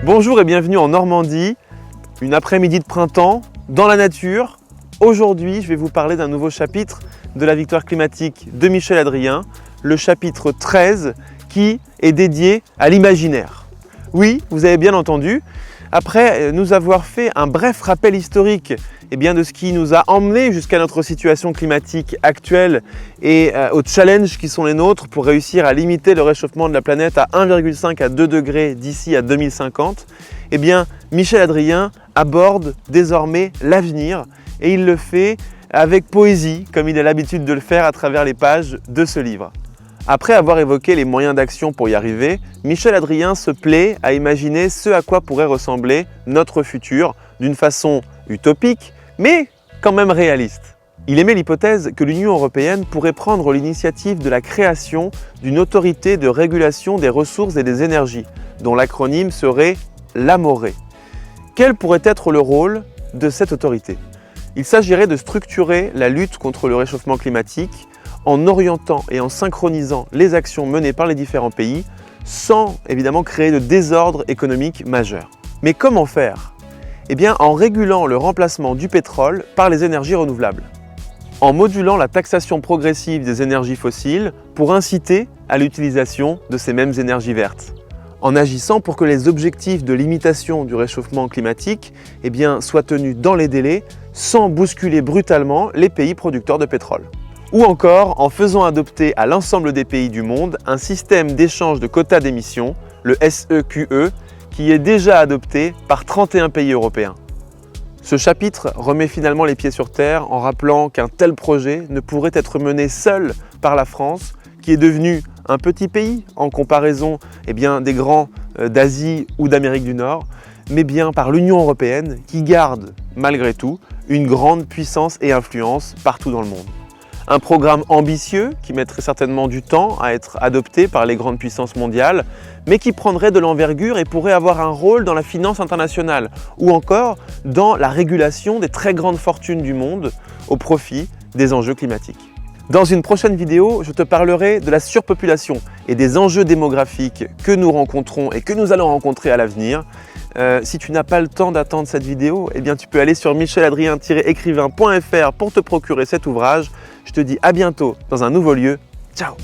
Bonjour et bienvenue en Normandie, une après-midi de printemps, dans la nature. Aujourd'hui, je vais vous parler d'un nouveau chapitre de la victoire climatique de Michel Adrien, le chapitre 13 qui est dédié à l'imaginaire. Oui, vous avez bien entendu, après nous avoir fait un bref rappel historique de ce qui nous a emmenés jusqu'à notre situation climatique actuelle et aux challenges qui sont les nôtres pour réussir à limiter le réchauffement de la planète à 1,5 à 2 degrés d'ici à 2050, Michel Adrien aborde désormais l'avenir et il le fait avec poésie, comme il a l'habitude de le faire à travers les pages de ce livre. Après avoir évoqué les moyens d'action pour y arriver, Michel Adrien se plaît à imaginer ce à quoi pourrait ressembler notre futur d'une façon utopique, mais quand même réaliste. Il émet l'hypothèse que l'Union européenne pourrait prendre l'initiative de la création d'une autorité de régulation des ressources et des énergies, dont l'acronyme serait l'AMORE. Quel pourrait être le rôle de cette autorité ? Il s'agirait de structurer la lutte contre le réchauffement climatique en orientant et en synchronisant les actions menées par les différents pays sans évidemment créer de désordre économique majeur. Mais comment faire ? En régulant le remplacement du pétrole par les énergies renouvelables, en modulant la taxation progressive des énergies fossiles pour inciter à l'utilisation de ces mêmes énergies vertes, en agissant pour que les objectifs de limitation du réchauffement climatique soient tenus dans les délais sans bousculer brutalement les pays producteurs de pétrole. Ou encore en faisant adopter à l'ensemble des pays du monde un système d'échange de quotas d'émissions, le SEQE, qui est déjà adopté par 31 pays européens. Ce chapitre remet finalement les pieds sur terre en rappelant qu'un tel projet ne pourrait être mené seul par la France, qui est devenue un petit pays en comparaison des grands d'Asie ou d'Amérique du Nord, mais bien par l'Union européenne qui garde, malgré tout, une grande puissance et influence partout dans le monde. Un programme ambitieux qui mettrait certainement du temps à être adopté par les grandes puissances mondiales, mais qui prendrait de l'envergure et pourrait avoir un rôle dans la finance internationale ou encore dans la régulation des très grandes fortunes du monde au profit des enjeux climatiques. Dans une prochaine vidéo, je te parlerai de la surpopulation et des enjeux démographiques que nous rencontrons et que nous allons rencontrer à l'avenir. Si tu n'as pas le temps d'attendre cette vidéo, tu peux aller sur micheladrien-écrivain.fr pour te procurer cet ouvrage. Je te dis à bientôt dans un nouveau lieu. Ciao!